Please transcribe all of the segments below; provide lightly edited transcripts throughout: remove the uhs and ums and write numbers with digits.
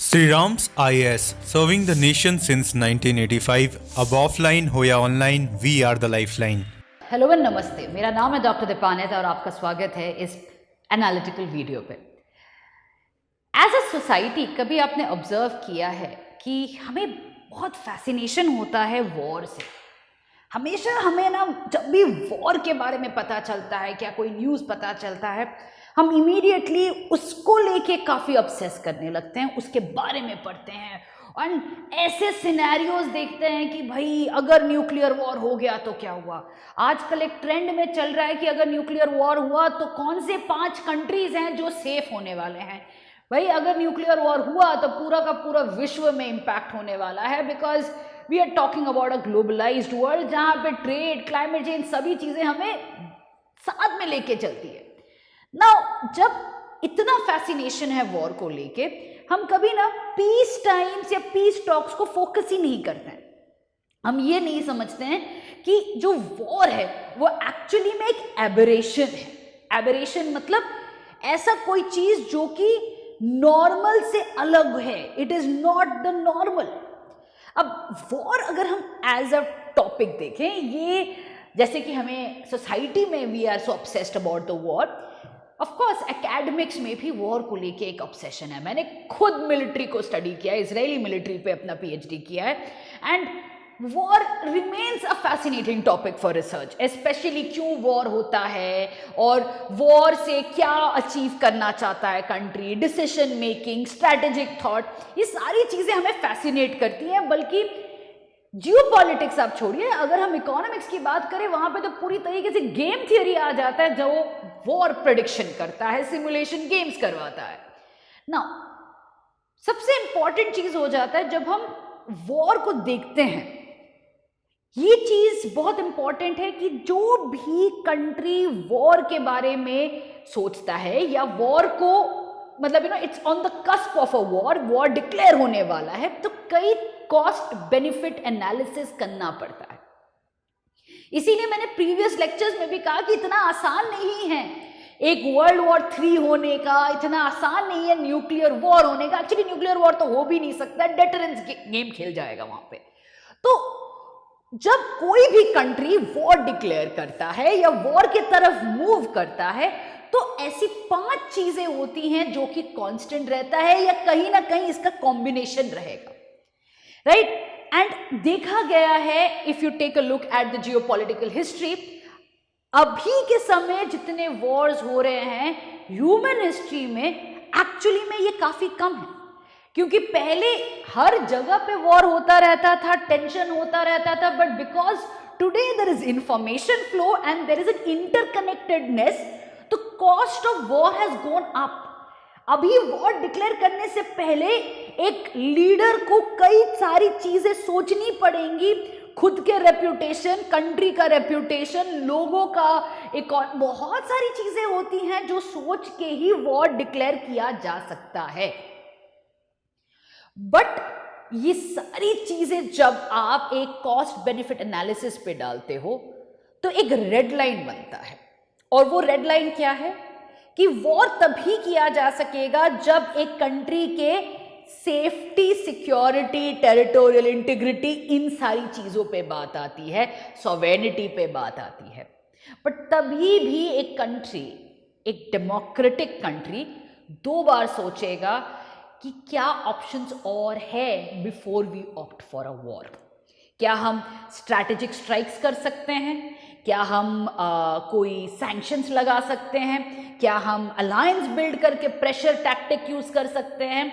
Sri Ram's IAS, serving the nation since 1985. अब offline हो या online, we are the lifeline. Hello and नमस्ते, मेरा नाम है डॉक्टर दीपानेत और आपका स्वागत है इस एनालिटिकल वीडियो पे। एज अ सोसाइटी कभी आपने ऑब्जर्व किया है कि हमें बहुत फैसिनेशन होता है वॉर से। हमेशा हमें ना जब भी वॉर के बारे में पता चलता है, क्या कोई न्यूज़ पता चलता है, हम इमीडिएटली उसको लेके काफ़ी ऑब्सेस करने लगते हैं, उसके बारे में पढ़ते हैं और ऐसे सिनेरियोज देखते हैं कि भाई अगर न्यूक्लियर वॉर हो गया तो क्या हुआ। आजकल एक ट्रेंड में चल रहा है कि अगर न्यूक्लियर वॉर हुआ तो कौन से 5 कंट्रीज हैं जो सेफ होने वाले हैं। भाई अगर न्यूक्लियर वॉर हुआ तो पूरा का पूरा विश्व में इम्पैक्ट होने वाला है, because we are talking about a globalised world जहाँ पे ट्रेड, क्लाइमेट चेंज सभी चीज़ें हमें साथ में लेके चलती है। नाउ जब इतना फैसिनेशन है वॉर को लेके, हम कभी ना पीस टाइम्स या पीस टॉक्स को फोकस ही नहीं करते हैं। हम ये नहीं समझते हैं कि जो वॉर है वो एक्चुअली में एक एबरेशन है। एबरेशन मतलब ऐसा कोई चीज जो कि नॉर्मल से अलग है, it is not the normal. अब वॉर अगर हम एज अ टॉपिक देखें, ये जैसे कि हमें सोसाइटी में we are so obsessed about the war, of course academics में भी वॉर को लेके एक ऑब्सेशन है। मैंने खुद मिलिट्री को स्टडी किया है, इजरायली मिलिट्री पे अपना पीएचडी किया है, and war remains a fascinating topic for research, specially क्यों वॉर होता है और वॉर से क्या अचीव करना चाहता है country, decision making, strategic thought, ये सारी चीजें हमें फैसिनेट करती हैं। बल्कि जियोपॉलिटिक्स आप छोड़िए, अगर हम इकोनॉमिक्स की बात करें वहां पे तो पूरी तरीके से गेम थियरी आ जाता है, जो वॉर प्रेडिक्शन करता है, सिमुलेशन गेम्स करवाता है ना। सबसे इंपॉर्टेंट चीज हो जाता है जब हम वॉर को देखते हैं, ये चीज बहुत इंपॉर्टेंट है कि जो भी कंट्री वॉर के बारे में सोचता है या वॉर को मतलब it's on the cusp of a war, war declare होने वाला है, तो कई कॉस्ट बेनिफिट एनालिसिस करना पड़ता है। इसीलिए मैंने प्रीवियस लेक्चर्स में भी कहा कि इतना आसान नहीं है एक वर्ल्ड वॉर 3 होने का, इतना आसान नहीं है न्यूक्लियर वॉर होने का। एक्चुअली न्यूक्लियर वॉर तो हो भी नहीं सकता, डेटरेंस गेम खेल जाएगा वहां पे। तो जब कोई भी कंट्री वॉर डिक्लेयर करता है या वॉर की तरफ मूव करता है, तो ऐसी 5 चीजें होती हैं जो कि कांस्टेंट रहता है या कहीं ना कहीं इसका कॉम्बिनेशन रहेगा, राइट। एंड देखा गया है, if you take a look at the geopolitical history, अभी के समय जितने वॉर्स हो रहे हैं ह्यूमन हिस्ट्री में, एक्चुअली में ये काफी कम है। क्योंकि पहले हर जगह पे वॉर होता रहता था, टेंशन होता रहता था, but because today there is information flow and there is an interconnectedness, तो cost of war has gone up. अभी वॉर डिक्लेयर करने से पहले एक लीडर को कई सारी चीजें सोचनी पड़ेंगी, खुद के रेप्यूटेशन, कंट्री का रेप्यूटेशन, लोगों का एक और बहुत सारी चीजें होती हैं जो सोच के ही वॉर डिक्लेयर किया जा सकता है। बट ये सारी चीजें जब आप एक कॉस्ट बेनिफिट एनालिसिस पे डालते हो तो एक रेड लाइन बनता है, और वो रेड लाइन क्या है कि वॉर तभी किया जा सकेगा जब एक कंट्री के सेफ्टी, सिक्योरिटी, टेरिटोरियल इंटीग्रिटी, इन सारी चीजों पे बात आती है, सॉवेरेनिटी पे बात आती है। बट तभी भी एक कंट्री, एक डेमोक्रेटिक कंट्री 2 बार सोचेगा कि क्या ऑप्शंस और है before we opt for a war. क्या हम स्ट्रैटेजिक स्ट्राइक्स कर सकते हैं, क्या हम कोई सैंक्शंस लगा सकते हैं, क्या हम अलायंस बिल्ड करके प्रेशर टैक्टिक यूज कर सकते हैं।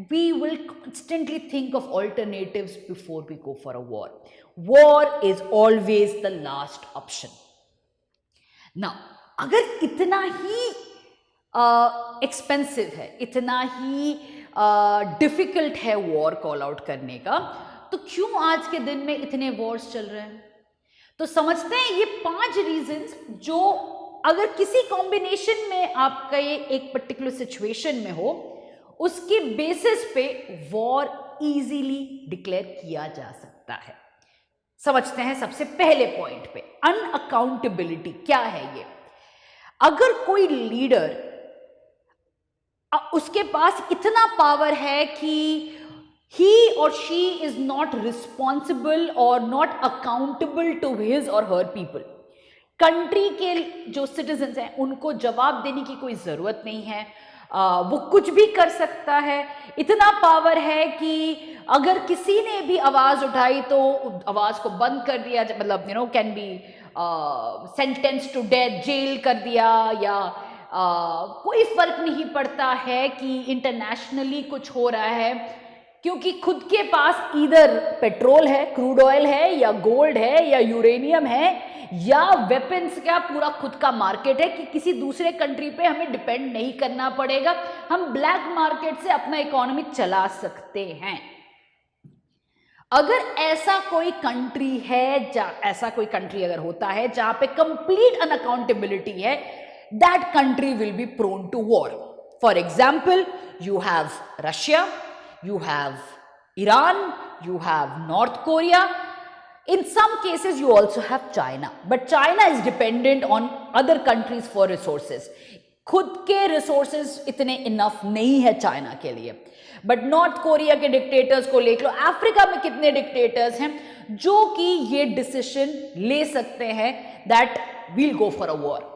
We will constantly think of alternatives before we go for a war. War is always the last option. Now अगर इतना ही एक्सपेंसिव है, इतना ही डिफिकल्ट है वॉर कॉल आउट करने का, तो क्यों आज के दिन में इतने वॉर्स चल रहे हैं। तो समझते हैं ये 5 रीजंस जो अगर किसी कॉम्बिनेशन में आपका ये एक पर्टिकुलर सिचुएशन में हो, उसके बेसिस पे वॉर इजीली डिक्लेयर किया जा सकता है। समझते हैं सबसे पहले पॉइंट पे, अनअकाउंटेबिलिटी क्या है ये। अगर कोई लीडर उसके पास इतना पावर है कि he or she is not responsible or not accountable to his or her people. Country के जो सिटीजन्स हैं उनको जवाब देने की कोई ज़रूरत नहीं है, वो कुछ भी कर सकता है। इतना पावर है कि अगर किसी ने भी आवाज़ उठाई तो आवाज़ को बंद कर दिया, मतलब can be sentence to death, jail कर दिया, या कोई फर्क नहीं पड़ता है कि इंटरनेशनली कुछ हो रहा है, क्योंकि खुद के पास इधर पेट्रोल है, क्रूड ऑयल है, या गोल्ड है, या यूरेनियम है, या वेपन्स का पूरा खुद का मार्केट है कि किसी दूसरे कंट्री पे हमें डिपेंड नहीं करना पड़ेगा। हम ब्लैक मार्केट से अपना इकोनॉमी चला सकते हैं। अगर ऐसा कोई कंट्री है, ऐसा कोई कंट्री अगर होता है जहां पे कंप्लीट अनअकाउंटेबिलिटी है, that country will be prone to war. For example, you have Russia, you have Iran, you have North Korea. In some cases you also have China, but China is dependent on other countries for resources. खुद के resources इतने enough नहीं है China के लिए। But north Korea के dictators को देख लो, अफ्रीका में कितने डिक्टेटर्स हैं जो कि ये डिसीजन ले सकते हैं that will go for a war.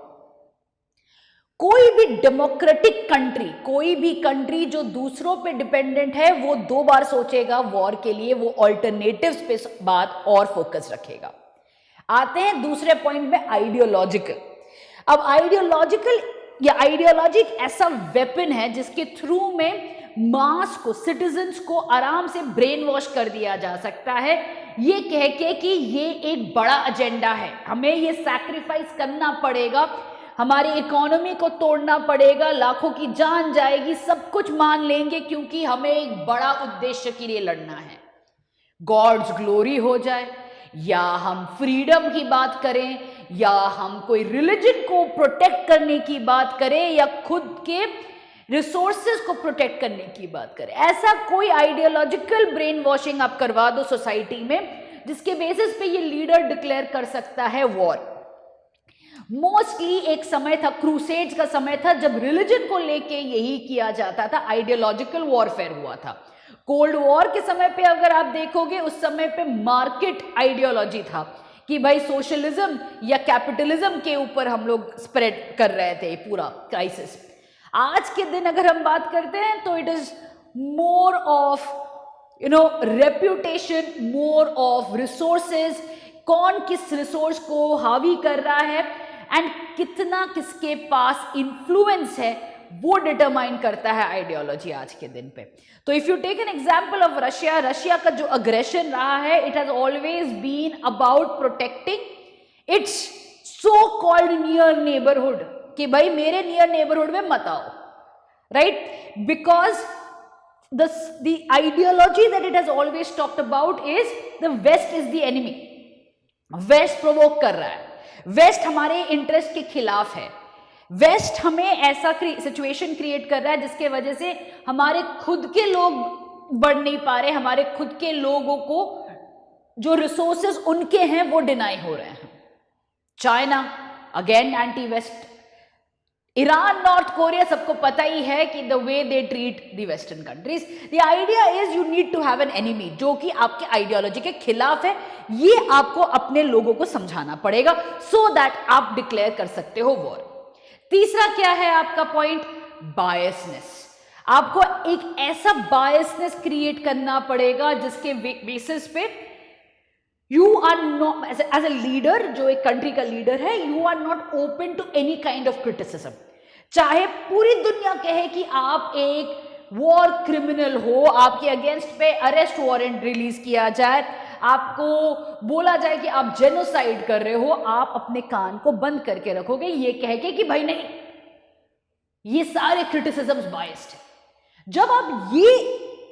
कोई भी डेमोक्रेटिक कंट्री, कोई भी कंट्री जो दूसरों पे डिपेंडेंट है, वो 2 बार सोचेगा वॉर के लिए, वो ऑल्टरनेटिव्स पे बात और फोकस रखेगा। आते हैं दूसरे पॉइंट में, आइडियोलॉजिकल। अब आइडियोलॉजिकल या आइडियोलॉजी एक ऐसा वेपन है जिसके थ्रू में मास को, सिटीजन्स को आराम से ब्रेन वॉश कर दिया जा सकता है, ये कह के कि ये एक बड़ा एजेंडा है, हमें ये सैक्रिफाइस करना पड़ेगा, हमारी इकोनॉमी को तोड़ना पड़ेगा, लाखों की जान जाएगी, सब कुछ मान लेंगे क्योंकि हमें एक बड़ा उद्देश्य के लिए लड़ना है। गॉड्स ग्लोरी हो जाए, या हम फ्रीडम की बात करें, या हम कोई रिलीजन को प्रोटेक्ट करने की बात करें, या खुद के रिसोर्सेज को प्रोटेक्ट करने की बात करें, ऐसा कोई आइडियोलॉजिकल ब्रेन वॉशिंग आप करवा दो सोसाइटी में जिसके बेसिस पे ये लीडर डिक्लेयर कर सकता है वॉर। मोस्टली एक समय था, क्रूसेड्स का समय था, जब रिलीजन को लेके यही किया जाता था, आइडियोलॉजिकल वॉरफेयर हुआ था। कोल्ड वॉर के समय पे अगर आप देखोगे, उस समय पे मार्केट आइडियोलॉजी था कि भाई सोशलिज्म या कैपिटलिज्म के ऊपर हम लोग स्प्रेड कर रहे थे पूरा क्राइसिस। आज के दिन अगर हम बात करते हैं तो it is more of reputation, more of resources, कौन किस रिसोर्स को हावी कर रहा है एंड कितना किसके पास इन्फ्लुएंस है, वो डिटरमाइन करता है आइडियोलॉजी आज के दिन पे। तो if you take an example of Russia, Russia का जो अग्रेशन रहा है, it has always been about protecting its so called near neighbourhood, कि भाई मेरे नियर नेबरहुड में मत आओ, right? Because the ideology that it has always talked about is the West is the enemy. West provoke कर रहा है, waste हमारे इंटरेस्ट के खिलाफ है, वेस्ट हमें ऐसा सिचुएशन क्रिएट कर रहा है जिसके वजह से हमारे खुद के लोग बढ़ नहीं पा रहे, हमारे खुद के लोगों को जो रिसोर्सेज उनके हैं वो डिनाई हो रहे हैं। China again anti West, Iran, North Korea, सबको पता ही है कि the way they treat the western countries. The idea is you need to have an enemy जो कि आपके आइडियोलॉजी के खिलाफ है, ये आपको अपने लोगों को समझाना पड़ेगा सो दैट आप डिक्लेयर कर सकते हो वॉर। तीसरा क्या है आपका पॉइंट? बायसनेस। आपको एक ऐसा बायसनेस क्रिएट करना पड़ेगा जिसके बेसिस पे you are not as a leader, जो एक कंट्री का लीडर है, you are not open to any kind of criticism. चाहे पूरी दुनिया कहे कि आप एक वॉर क्रिमिनल हो, आपके अगेंस्ट पे अरेस्ट वारंट रिलीज किया जाए, आपको बोला जाए कि आप जेनोसाइड कर रहे हो, आप अपने कान को बंद करके रखोगे ये कह के कि भाई नहीं, ये सारे क्रिटिसिज्म्स बायस्ड है। जब आप ये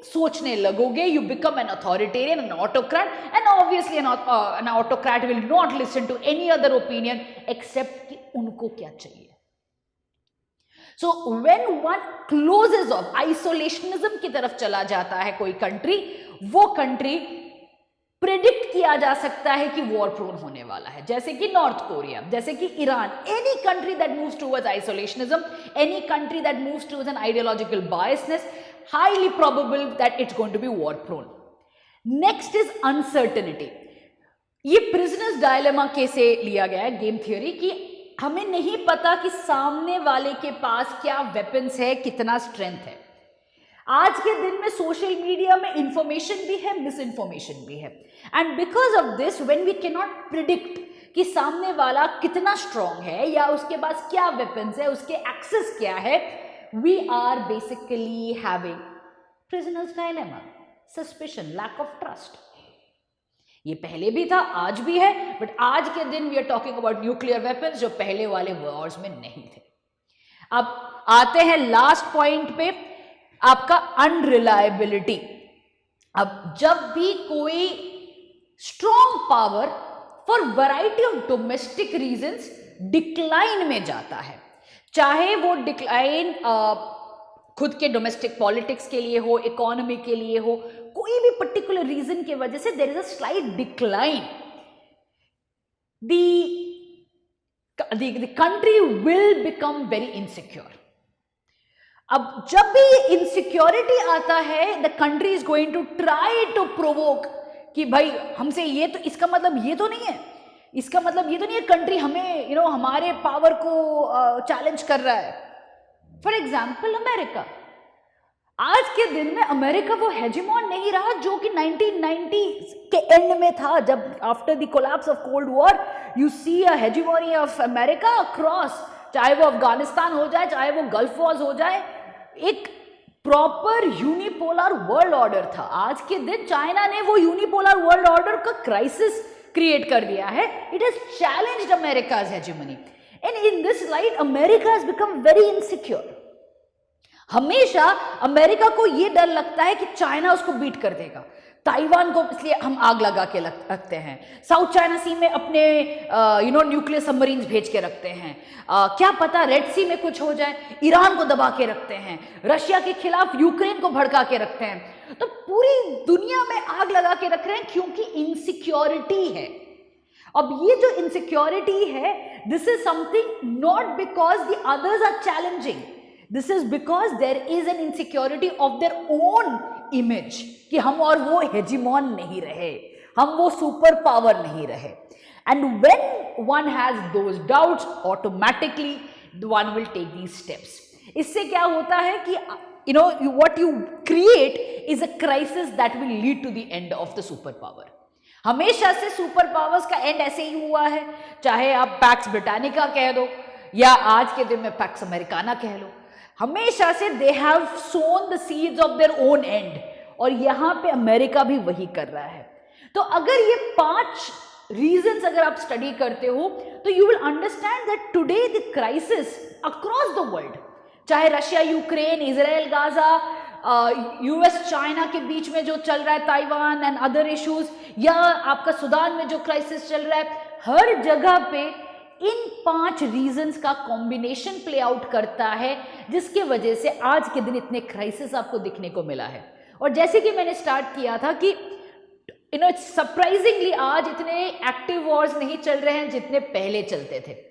सोचने लगोगे, you become an authoritarian, an autocrat, and obviously an autocrat will not listen to any other opinion except कि उनको क्या चाहिए। So when one closes off isolationism की तरफ चला जाता है कोई कंट्री, वो कंट्री प्रेडिक्ट किया जा सकता है कि वॉर प्रोन होने वाला है, जैसे कि नॉर्थ कोरिया, जैसे कि Iran, any country that moves towards isolationism, any country that moves towards an ideological biasness, highly probable that it's going to be war prone. Next is uncertainty. ये prisoners dilemma कैसे लिया गया है, game theory, कि हमें नहीं पता कि सामने वाले के पास क्या वेपन्स है, कितना स्ट्रेंथ है. आज के दिन में सोशल मीडिया में इंफॉर्मेशन भी है, मिस इंफॉर्मेशन भी है, and because of this when we can not predict कि सामने वाला कितना स्ट्रांग है या उसके पास क्या वेपन्स है, उसके एक्सेस क्या है, we are basically having prisoner's dilemma, suspicion, lack of trust. ये पहले भी था, आज भी है, बट आज के दिन we are talking about nuclear weapons जो पहले वाले वॉर्स में नहीं थे. अब आते हैं लास्ट पॉइंट पे, आपका अनरिलायबिलिटी. अब जब भी कोई strong power for variety of domestic reasons decline में जाता है, चाहे वो डिक्लाइन खुद के डोमेस्टिक पॉलिटिक्स के लिए हो, इकोनॉमी के लिए हो, कोई भी पर्टिकुलर रीजन की वजह से there is a slight decline, the country will become very insecure. अब जब भी इनसिक्योरिटी आता है, the country is going to try to provoke कि भाई हमसे ये, तो इसका मतलब ये तो नहीं है, इसका मतलब ये तो नहीं है कंट्री हमें हमारे पावर को चैलेंज कर रहा है. For example America. आज के दिन में अमेरिका वो हेजिमॉन नहीं रहा जो कि 1990 के एंड में था, जब after the collapse of cold war you see a hegemony of America across, चाहे वो अफगानिस्तान हो जाए, चाहे वो गल्फ वॉर्स हो जाए, एक प्रॉपर यूनिपोलर वर्ल्ड ऑर्डर था. आज के दिन चाइना ने वो यूनिपोलर वर्ल्ड ऑर्डर का क्राइसिस क्रिएट कर दिया है. It has challenged America's hegemony, and in this light America has become very insecure. हमेशा अमेरिका को यह डर लगता है कि चाइना उसको बीट कर देगा. ताइवान को इसलिए हम आग लगा के रखते हैं, साउथ चाइना सी में अपने न्यूक्लियर सबमरीन्स भेज के रखते हैं, क्या पता रेड सी में कुछ हो जाए, ईरान को दबा के रखते हैं, रशिया के खिलाफ यूक्रेन को भड़का के रखते हैं. तो पूरी दुनिया में आग लगा के रख रहे हैं क्योंकि इनसिक्योरिटी है. अब ये जो इनसिक्योरिटी है, this is something not because the others are challenging, this is because there is an insecurity of their own image कि हम और वो हेजिमॉन नहीं रहे, हम वो सुपर पावर नहीं रहे. And when one has those doubts, automatically one will take these steps. इससे क्या होता है कि what you create is a crisis that will lead to the end of the superpower. हमेशा से सुपर पावर्स का एंड ऐसे ही हुआ है, चाहे आप पैक्स ब्रिटानिका कह दो या आज के दिन में पैक्स अमेरिकाना कह लो, हमेशा से they have sown the seeds of their own end, और यहां पे अमेरिका भी वही कर रहा है. तो अगर ये 5 रीजंस अगर आप स्टडी करते हो तो you will understand that today the crisis across the world, चाहे Russia Ukraine, Israel Gaza, US China के बीच में जो चल रहा है, ताइवान एंड अदर इश्यूज, या आपका सूडान में जो क्राइसिस चल रहा है, हर जगह पे इन 5 रीजंस का कॉम्बिनेशन प्ले आउट करता है, जिसके वजह से आज के दिन इतने क्राइसिस आपको दिखने को मिला है. और जैसे कि मैंने स्टार्ट किया था कि सरप्राइजिंगली आज इतने एक्टिव वॉर्स नहीं चल रहे हैं जितने पहले चलते थे.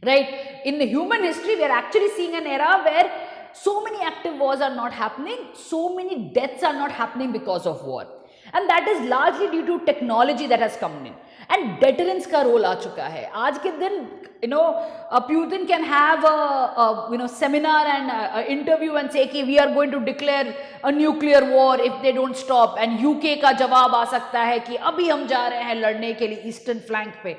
Right? In the human history, we are actually seeing an era where so many active wars are not happening, so many deaths are not happening because of war. And that is largely due to technology that has come in. And deterrence का role आ चुका है. आज के दिन, Putin can have a seminar and interview and say कि we are going to declare a nuclear war if they don't stop. And UK का जवाब आ सकता है कि अभी हम जा रहे हैं लड़ने के लिए ईस्टर्न फ्लैंक पे.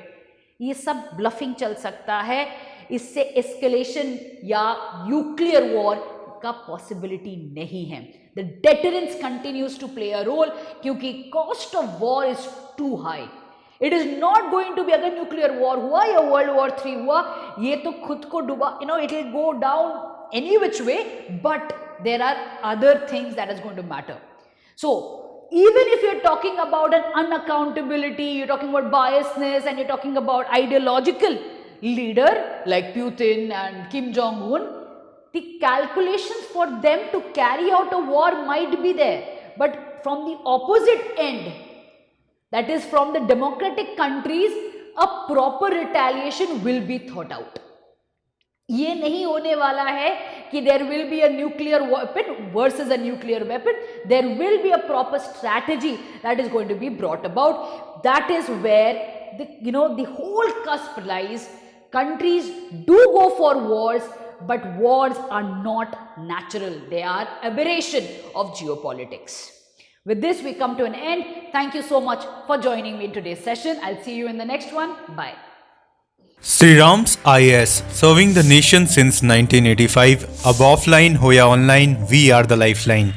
ये सब ब्लफिंग चल सकता है. इससे एस्केलेशन या न्यूक्लियर वॉर का पॉसिबिलिटी नहीं है. The deterrence continues to play a role, क्योंकि cost of war is too high. It is not going to be, अगर न्यूक्लियर वॉर हुआ या वर्ल्ड वॉर 3 हुआ, ये तो खुद को डुबा, it will go down any which way, but there are other things that is going to matter. So even if you're talking about an unaccountability, you're talking about biasness, and you're talking about ideological leader like Putin and Kim Jong-un, the calculations for them to carry out a war might be there, but from the opposite end, that is from the democratic countries, a proper retaliation will be thought out. ये नहीं होने वाला है कि there will be a nuclear weapon versus a nuclear weapon. There will be a proper strategy that is going to be brought about. That is where the whole cusp lies. Countries do go for wars, but wars are not natural. They are aberration of geopolitics. With this, we come to an end. Thank you so much for joining me in today's session. I'll see you in the next one. Bye. Sri Ram's IAS, serving the nation since 1985. Ab offline, hoya online, we are the lifeline.